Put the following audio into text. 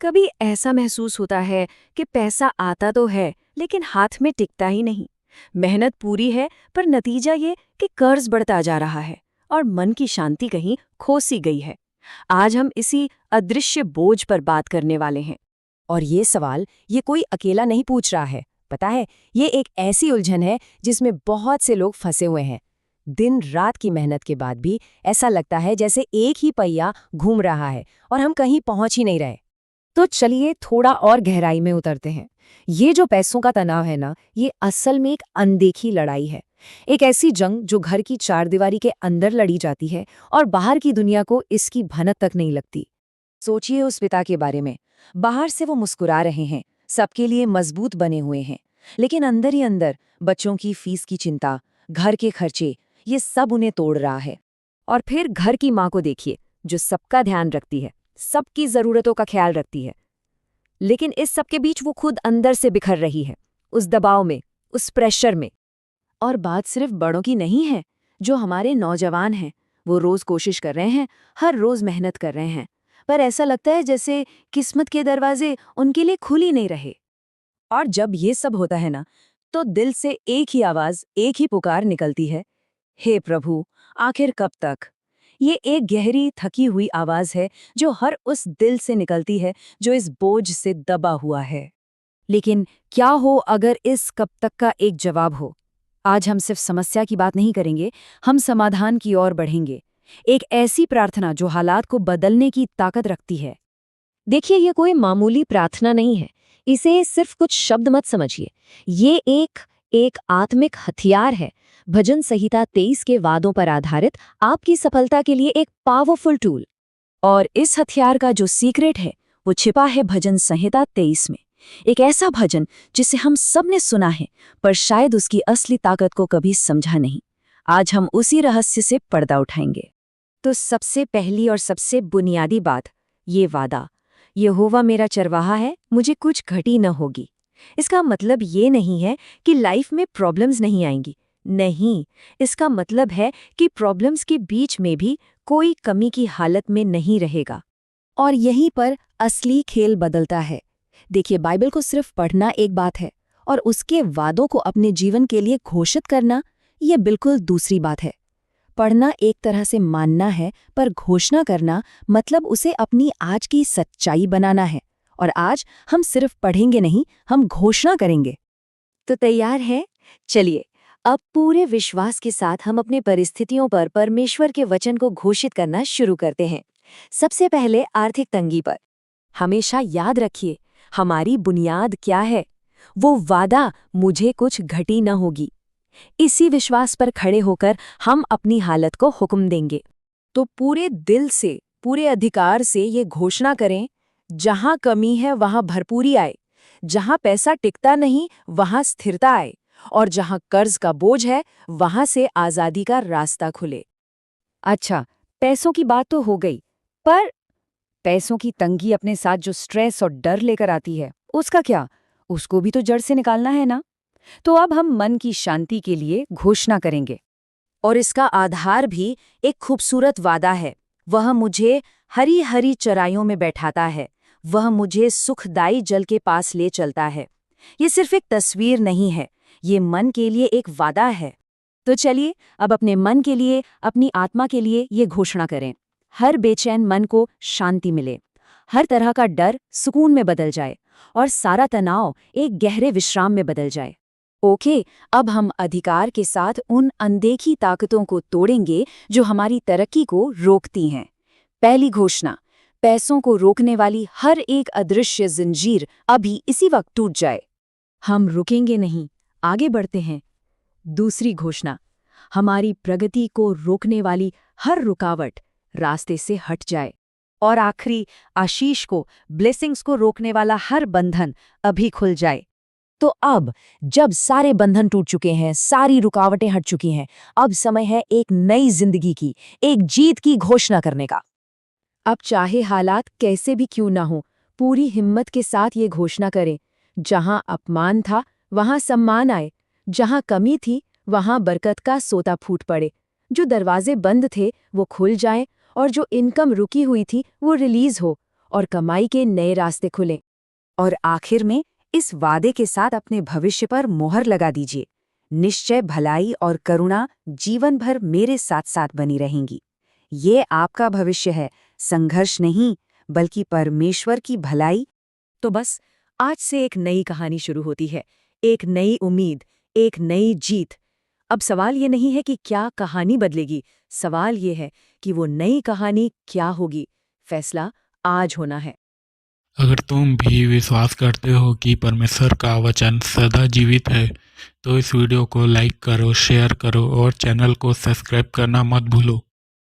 कभी ऐसा महसूस होता है कि पैसा आता तो है लेकिन हाथ में टिकता ही नहीं। मेहनत पूरी है पर नतीजा ये कि कर्ज बढ़ता जा रहा है और मन की शांति कहीं खो सी गई है। आज हम इसी अदृश्य बोझ पर बात करने वाले हैं। और ये सवाल ये कोई अकेला नहीं पूछ रहा है। पता है, ये एक ऐसी उलझन है जिसमें बहुत से लोग फंसे हुए हैं। दिन रात की मेहनत के बाद भी ऐसा लगता है जैसे एक ही पहिया घूम रहा है और हम कहीं पहुंच ही नहीं रहे। तो चलिए थोड़ा और गहराई में उतरते हैं। ये जो पैसों का तनाव है ना, ये असल में एक अनदेखी लड़ाई है। एक ऐसी जंग जो घर की चारदीवारी के अंदर लड़ी जाती है और बाहर की दुनिया को इसकी भनक तक नहीं लगती। सोचिए उस पिता के बारे में। बाहर से वो मुस्कुरा रहे हैं, सबके लिए मजबूत बने हुए हैं, लेकिन अंदर ही अंदर बच्चों की फीस की चिंता, घर के खर्चे, ये सब उन्हें तोड़ रहा है। और फिर घर की माँ को देखिए, जो सबका ध्यान रखती है, सबकी जरूरतों का ख्याल रखती है, लेकिन इस सब के बीच वो खुद अंदर से बिखर रही है, उस दबाव में, उस प्रेशर में। और बात सिर्फ बड़ों की नहीं है। जो हमारे नौजवान हैं, वो रोज कोशिश कर रहे हैं, हर रोज मेहनत कर रहे हैं, पर ऐसा लगता है जैसे किस्मत के दरवाजे उनके लिए खुल ही नहीं रहे। और जब ये सब होता है ना, तो दिल से एक ही आवाज, एक ही पुकार निकलती है, हे प्रभु, आखिर कब तक। ये एक गहरी थकी हुई आवाज है जो हर उस दिल से निकलती है जो इस बोझ से दबा हुआ है। लेकिन क्या हो अगर इस कब तक का एक जवाब हो? आज हम सिर्फ समस्या की बात नहीं करेंगे, हम समाधान की ओर बढ़ेंगे। एक ऐसी प्रार्थना जो हालात को बदलने की ताकत रखती है। देखिए, ये कोई मामूली प्रार्थना नहीं है। इसे सिर्फ कुछ शब्द मत समझिए। ये एक आत्मिक हथियार है। भजन संहिता 23 के वादों पर आधारित आपकी सफलता के लिए एक पावरफुल टूल। और इस हथियार का जो सीक्रेट है, वो छिपा है भजन संहिता 23 में। एक ऐसा भजन जिसे हम सब ने सुना है, पर शायद उसकी असली ताकत को कभी समझा नहीं। आज हम उसी रहस्य से पर्दा उठाएंगे। तो सबसे पहली और सबसे बुनियादी बात, ये वादा, यहोवा मेरा चरवाहा है, मुझे कुछ घटी न होगी। इसका मतलब ये नहीं है कि लाइफ में प्रॉब्लम्स नहीं आएंगी। नहीं, इसका मतलब है कि प्रॉब्लम्स के बीच में भी कोई कमी की हालत में नहीं रहेगा। और यहीं पर असली खेल बदलता है। देखिए, बाइबल को सिर्फ पढ़ना एक बात है और उसके वादों को अपने जीवन के लिए घोषित करना, ये बिल्कुल दूसरी बात है। पढ़ना एक तरह से मानना है, पर घोषणा करना मतलब उसे अपनी आज की सच्चाई बनाना है। और आज हम सिर्फ पढ़ेंगे नहीं, हम घोषणा करेंगे। तो तैयार है? चलिए, अब पूरे विश्वास के साथ हम अपने परिस्थितियों पर परमेश्वर के वचन को घोषित करना शुरू करते हैं। सबसे पहले आर्थिक तंगी पर। हमेशा याद रखिए, हमारी बुनियाद क्या है? वो वादा, मुझे कुछ घटी न होगी। इसी विश्वास पर खड़े होकर हम अपनी हालत को हुक्म देंगे। तो पूरे दिल से, पूरे अधिकार से ये घोषणा करें, जहां कमी है वहां भरपूरी आए, जहां पैसा टिकता नहीं वहां स्थिरता आए, और जहां कर्ज का बोझ है वहां से आजादी का रास्ता खुले। अच्छा, पैसों की बात तो हो गई, पर पैसों की तंगी अपने साथ जो स्ट्रेस और डर लेकर आती है, उसका क्या? उसको भी तो जड़ से निकालना है ना। तो अब हम मन की शांति के लिए घोषणा करेंगे। और इसका आधार भी एक खूबसूरत वादा है। वह मुझे हरी हरी चराइयों में बैठाता है, वह मुझे सुखदाई जल के पास ले चलता है। ये सिर्फ एक तस्वीर नहीं है, ये मन के लिए एक वादा है। तो चलिए, अब अपने मन के लिए, अपनी आत्मा के लिए ये घोषणा करें। हर बेचैन मन को शांति मिले, हर तरह का डर सुकून में बदल जाए, और सारा तनाव एक गहरे विश्राम में बदल जाए। ओके, अब हम अधिकार के साथ उन अनदेखी ताकतों को तोड़ेंगे जो हमारी तरक्की को रोकती हैं। पहली घोषणा, पैसों को रोकने वाली हर एक अदृश्य जंजीर अभी इसी वक्त टूट जाए। हम रुकेंगे नहीं, आगे बढ़ते हैं। दूसरी घोषणा, हमारी प्रगति को रोकने वाली हर रुकावट रास्ते से हट जाए। और आखिरी, आशीष को, ब्लेसिंग्स को रोकने वाला हर बंधन अभी खुल जाए। तो अब जब सारे बंधन टूट चुके हैं, सारी रुकावटें हट चुकी हैं, अब समय है एक नई जिंदगी की, एक जीत की घोषणा करने का। अब चाहे हालात कैसे भी क्यों ना हो, पूरी हिम्मत के साथ ये घोषणा करें, जहां अपमान था वहां सम्मान आए, जहां कमी थी वहां बरकत का सोता फूट पड़े, जो दरवाजे बंद थे वो खुल जाएं, और जो इनकम रुकी हुई थी वो रिलीज हो, और कमाई के नए रास्ते खुलें। और आखिर में इस वादे के साथ अपने भविष्य पर मोहर लगा दीजिए, निश्चय भलाई और करुणा जीवन भर मेरे साथ साथ बनी रहेंगी। ये आपका भविष्य है, संघर्ष नहीं बल्कि परमेश्वर की भलाई। तो बस आज से एक नई कहानी शुरू होती है, एक नई उम्मीद, एक नई जीत। अब सवाल ये नहीं है कि क्या कहानी बदलेगी, सवाल ये है कि वो नई कहानी क्या होगी। फैसला आज होना है। अगर तुम भी विश्वास करते हो कि परमेश्वर का वचन सदा जीवित है, तो इस वीडियो को लाइक करो, शेयर करो और चैनल को सब्सक्राइब करना मत भूलो।